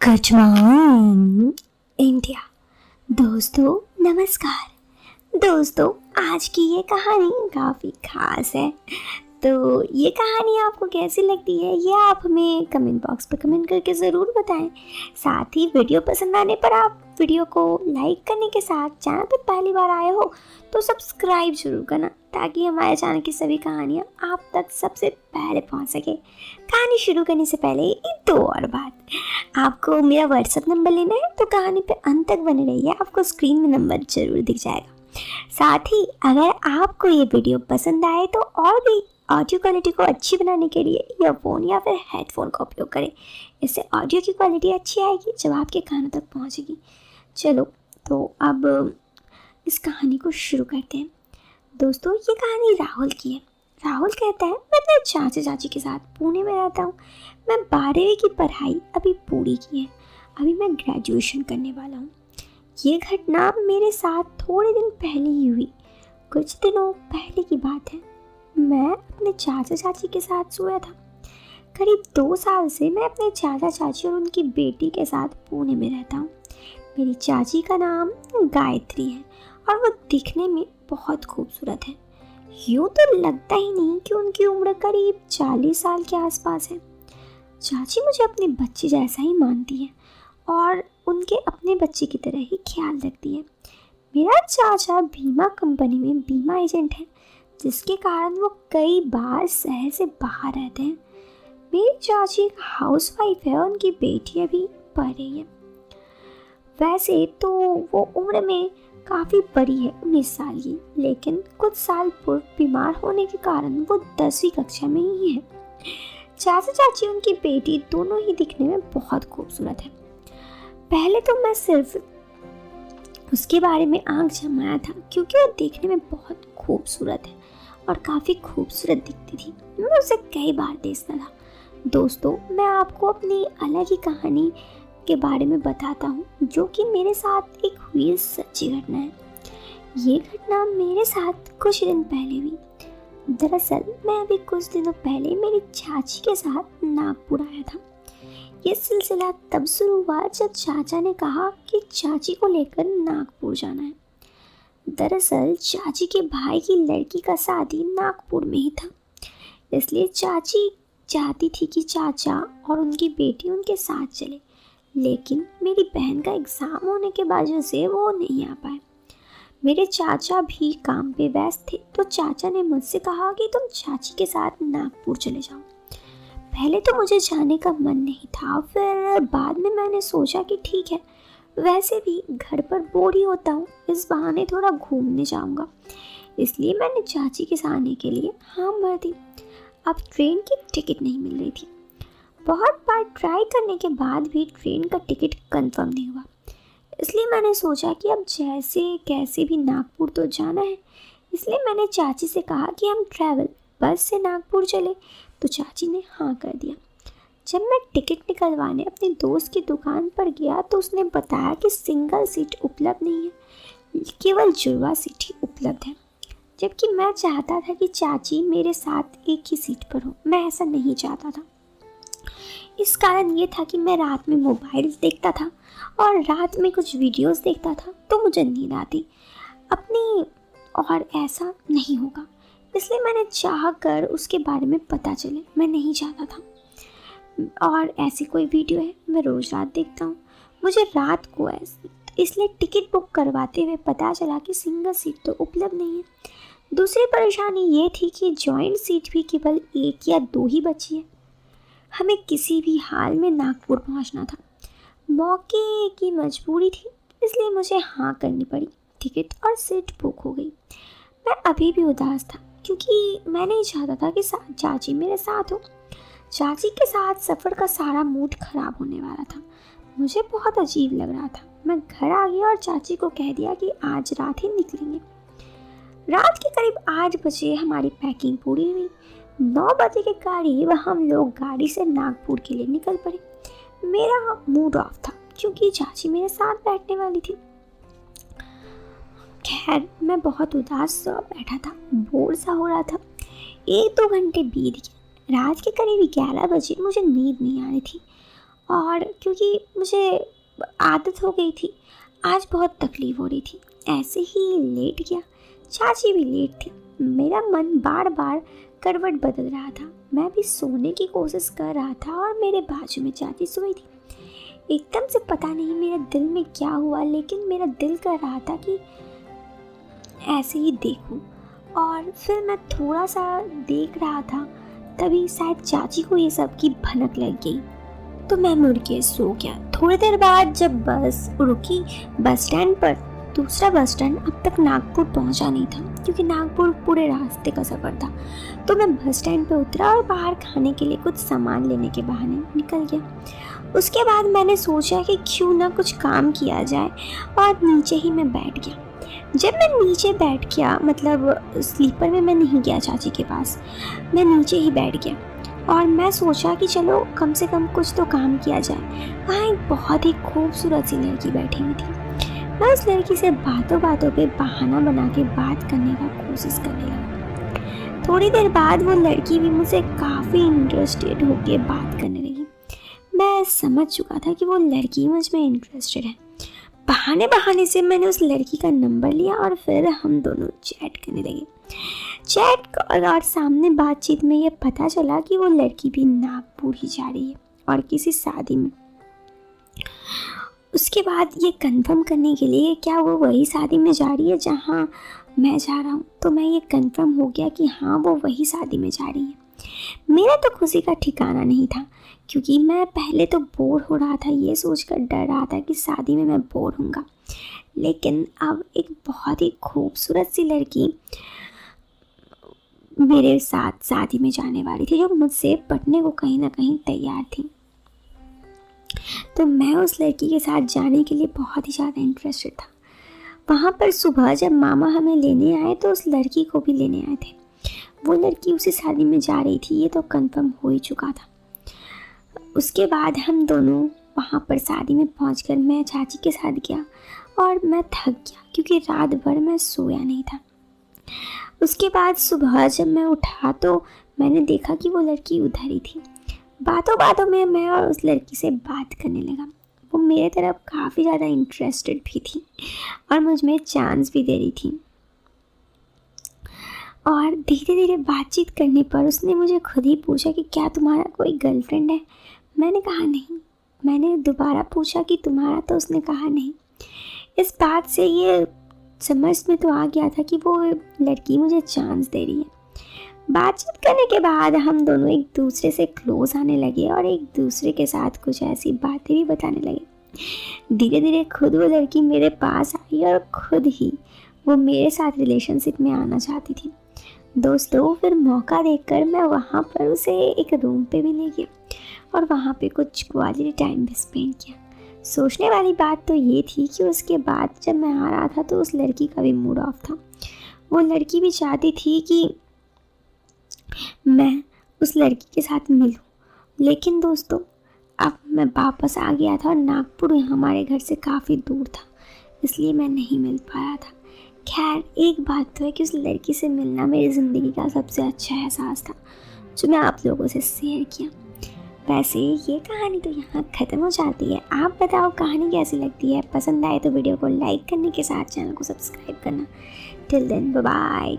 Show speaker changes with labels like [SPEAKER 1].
[SPEAKER 1] कचमाम India. दोस्तों नमस्कार। दोस्तों आज की ये कहानी काफ़ी खास है, तो ये कहानी आपको कैसी लगती है ये आप हमें कमेंट बॉक्स पर कमेंट करके ज़रूर बताएं। साथ ही वीडियो पसंद आने पर आप वीडियो को लाइक करने के साथ चैनल पर पहली बार आए हो तो सब्सक्राइब जरूर करना, ताकि हमारे चैनल की सभी कहानियाँ आप तक सबसे पहले पहुँच सके। कहानी शुरू करने से पहले एक दो और बात, आपको मेरा व्हाट्सएप नंबर लेना है तो कहानी पे अंत तक बने रहिए, आपको स्क्रीन में नंबर जरूर दिख जाएगा। साथ ही अगर आपको ये वीडियो पसंद आए तो और भी ऑडियो क्वालिटी को अच्छी बनाने के लिए ईयरफोन या फिर हेडफोन का उपयोग करें। इससे ऑडियो की क्वालिटी अच्छी आएगी जब आपके कानों तक पहुंचेगी। चलो तो अब इस कहानी को शुरू करते हैं। दोस्तों ये कहानी राहुल की है। राहुल कहता है, मैं अपने चाचा चाची के साथ पुणे में रहता हूँ। मैं 12वीं की पढ़ाई अभी पूरी की है, अभी मैं ग्रेजुएशन करने वाला हूँ। ये घटना मेरे साथ थोड़े दिन पहले ही हुई। कुछ दिनों पहले की बात है, मैं अपने चाचा चाची के साथ सोया था। करीब 2 साल से मैं अपने चाचा चाची और उनकी बेटी के साथ पुणे में रहता हूँ। मेरी चाची का नाम गायत्री है और वो दिखने में बहुत खूबसूरत है। यूँ तो लगता ही नहीं कि उनकी उम्र करीब 40 साल के आसपास है। चाची मुझे अपने बच्चे जैसा ही मानती है और उनके अपने बच्चे की तरह ही ख्याल रखती है। मेरा चाचा बीमा कंपनी में बीमा एजेंट है, जिसके कारण वो कई बार शहर से बाहर रहते हैं। मेरी चाची एक हाउसवाइफ है और उनकी बेटी अभी पढ़ रही है। वैसे तो वो उम्र में काफ़ी बड़ी है, 19 साल की, लेकिन कुछ साल पूर्व बीमार होने के कारण वो 10वीं कक्षा में ही है। चाचा चाची उनकी बेटी दोनों ही दिखने में बहुत खूबसूरत है। पहले तो मैं सिर्फ उसके बारे में आंख जमाया था क्योंकि वो देखने में बहुत खूबसूरत है और काफ़ी खूबसूरत दिखती थी। मैं उसे कई बार देखता था। दोस्तों मैं आपको अपनी अलग ही कहानी के बारे में बताता हूँ, जो कि मेरे साथ एक हुई सच्ची घटना है। ये घटना मेरे साथ कुछ दिन पहले हुई। दरअसल मैं अभी कुछ दिनों पहले मेरी चाची के साथ नागपुर आया था। ये सिलसिला तब शुरू हुआ जब चाचा ने कहा कि चाची को लेकर नागपुर जाना है। दरअसल चाची के भाई की लड़की का शादी नागपुर में ही था, इसलिए चाची चाहती थी कि चाचा और उनकी बेटी उनके साथ चले, लेकिन मेरी बहन का एग्ज़ाम होने के वजह से वो नहीं आ पाए। मेरे चाचा भी काम पे व्यस्त थे, तो चाचा ने मुझसे कहा कि तुम चाची के साथ नागपुर चले जाओ। पहले तो मुझे जाने का मन नहीं था, फिर बाद में मैंने सोचा कि ठीक है, वैसे भी घर पर बोर ही होता हूँ, इस बहाने थोड़ा घूमने जाऊँगा। इसलिए मैंने चाची के साथ आने के लिए हाँ भर दी। अब ट्रेन की टिकट नहीं मिल रही थी। बहुत बार ट्राई करने के बाद भी ट्रेन का टिकट कंफर्म नहीं हुआ, इसलिए मैंने सोचा कि अब जैसे कैसे भी नागपुर तो जाना है। इसलिए मैंने चाची से कहा कि हम ट्रैवल बस से नागपुर चले, तो चाची ने हाँ कर दिया। जब मैं टिकट निकलवाने अपने दोस्त की दुकान पर गया तो उसने बताया कि सिंगल सीट उपलब्ध नहीं है, केवल जुड़वा सीट ही उपलब्ध है। जबकि मैं चाहता था कि चाची मेरे साथ एक ही सीट पर हो। मैं ऐसा नहीं चाहता था। इस कारण ये था कि मैं रात में मोबाइल देखता था और रात में कुछ वीडियोस देखता था, तो मुझे नींद आती अपनी, और ऐसा नहीं होगा। इसलिए मैंने चाह कर उसके बारे में पता चले, मैं नहीं चाहता था। और ऐसी कोई वीडियो है मैं रोज़ रात देखता हूँ। मुझे रात को इसलिए टिकट बुक करवाते हुए पता चला कि सिंगल सीट तो उपलब्ध नहीं है। दूसरी परेशानी ये थी कि जॉइंट सीट भी केवल 1 या 2 ही बची है। हमें किसी भी हाल में नागपुर पहुंचना था। मौके की मजबूरी थी, इसलिए मुझे हाँ करनी पड़ी। टिकट और सीट बुक हो गई। मैं अभी भी उदास था क्योंकि मैं नहीं चाहता था कि चाची मेरे साथ हो। चाची के साथ सफ़र का सारा मूड खराब होने वाला था। मुझे बहुत अजीब लग रहा था। मैं घर आ गया और चाची को कह दिया कि आज रात ही निकलेंगे। रात के करीब 8 बजे हमारी पैकिंग पूरी हुई। 9 बजे के करीब हम लोग गाड़ी से नागपुर के लिए निकल पड़े। मेरा मूड ऑफ था क्योंकि चाची मेरे साथ बैठने वाली थी। खैर मैं बहुत उदास सा बैठा था, बोर सा हो रहा था। 1-2 घंटे बीत गए। रात के करीब 11 बजे मुझे नींद नहीं आ रही थी और क्योंकि मुझे आदत हो गई थी, आज बहुत तकलीफ़ हो रही थी। ऐसे ही लेट गया, चाची भी लेट थी। मेरा मन बार बार करवट बदल रहा था। मैं भी सोने की कोशिश कर रहा था और मेरे बाजू में चाची सोई थी। एकदम से पता नहीं मेरे दिल में क्या हुआ, लेकिन मेरा दिल कर रहा था कि ऐसे ही देखूं। और फिर मैं थोड़ा सा देख रहा था, तभी शायद चाची को ये सब की भनक लग गई, तो मैं मुड़ के सो गया। थोड़ी देर बाद जब बस रुकी बस स्टैंड पर, दूसरा बस स्टैंड अब तक नागपुर पहुंचा नहीं था, क्योंकि नागपुर पूरे रास्ते का सफ़र था। तो मैं बस स्टैंड पे उतरा और बाहर खाने के लिए कुछ सामान लेने के बहाने निकल गया। उसके बाद मैंने सोचा कि क्यों ना कुछ काम किया जाए, और नीचे ही मैं बैठ गया। जब मैं नीचे बैठ गया, मतलब स्लीपर में मैं नहीं गया चाची के पास, मैं नीचे ही बैठ गया और मैं सोचा कि चलो कम से कम कुछ तो काम किया जाए। वहाँ एक बहुत ही खूबसूरत सी लड़की बैठी हुई थी। मैं उस लड़की से बातों बातों पे बहाना बना के बात करने का कोशिश करने लगा। थोड़ी देर बाद वो लड़की भी मुझसे काफ़ी इंटरेस्टेड होकर बात करने लगी। मैं समझ चुका था कि वो लड़की मुझ में इंटरेस्टेड है। बहाने बहाने से मैंने उस लड़की का नंबर लिया और फिर हम दोनों चैट करने लगे। चैट और सामने बातचीत में ये पता चला कि वो लड़की भी नागपुर ही जा रही है और किसी शादी में। उसके बाद ये कंफर्म करने के लिए क्या वो वही शादी में जा रही है जहाँ मैं जा रहा हूँ, तो मैं ये कंफर्म हो गया कि हाँ वो वही शादी में जा रही है। मेरा तो खुशी का ठिकाना नहीं था, क्योंकि मैं पहले तो बोर हो रहा था, ये सोचकर डर रहा था कि शादी में मैं बोर होऊंगा। लेकिन अब एक बहुत ही खूबसूरत सी लड़की मेरे साथ शादी में जाने वाली थी, जो मुझसे पटने को कहीं ना कहीं तैयार थी। तो मैं उस लड़की के साथ जाने के लिए बहुत ही ज़्यादा इंटरेस्टेड था। वहाँ पर सुबह जब मामा हमें लेने आए तो उस लड़की को भी लेने आए थे। वो लड़की उसी शादी में जा रही थी, ये तो कंफर्म हो ही चुका था। उसके बाद हम दोनों वहाँ पर शादी में पहुँचकर मैं चाची के साथ गया और मैं थक गया, क्योंकि रात भर मैं सोया नहीं था। उसके बाद सुबह जब मैं उठा तो मैंने देखा कि वो लड़की उधर ही थी। बातों बातों में मैं और उस लड़की से बात करने लगा। वो मेरे तरफ काफ़ी ज़्यादा इंटरेस्टेड भी थी और मुझ में चांस भी दे रही थी। और धीरे धीरे बातचीत करने पर उसने मुझे खुद ही पूछा कि क्या तुम्हारा कोई गर्लफ्रेंड है। मैंने कहा नहीं। मैंने दोबारा पूछा कि तुम्हारा, तो उसने कहा नहीं। इस बात से ये समझ में तो आ गया था कि वो लड़की मुझे चांस दे रही है। बातचीत करने के बाद हम दोनों एक दूसरे से क्लोज आने लगे और एक दूसरे के साथ कुछ ऐसी बातें भी बताने लगे। धीरे धीरे खुद वो लड़की मेरे पास आई और खुद ही वो मेरे साथ रिलेशनशिप में आना चाहती थी। दोस्तों, फिर मौका देखकर मैं वहाँ पर उसे एक रूम पे भी ले गया और वहाँ पे कुछ क्वालिटी टाइम भी स्पेंड किया। सोचने वाली बात तो ये थी कि उसके बाद जब मैं आ रहा था तो उस लड़की का भी मूड ऑफ था। वो लड़की भी चाहती थी कि मैं उस लड़की के साथ मिलूं। लेकिन दोस्तों, अब मैं वापस आ गया था और नागपुर हमारे घर से काफ़ी दूर था, इसलिए मैं नहीं मिल पाया था। खैर, एक बात तो है कि उस लड़की से मिलना मेरी ज़िंदगी का सबसे अच्छा एहसास था, जो मैं आप लोगों से शेयर किया। वैसे ये कहानी तो यहाँ ख़त्म हो जाती है। आप बताओ कहानी कैसी लगती है। पसंद आए तो वीडियो को लाइक करने के साथ चैनल को सब्सक्राइब करना। Till then, bye bye.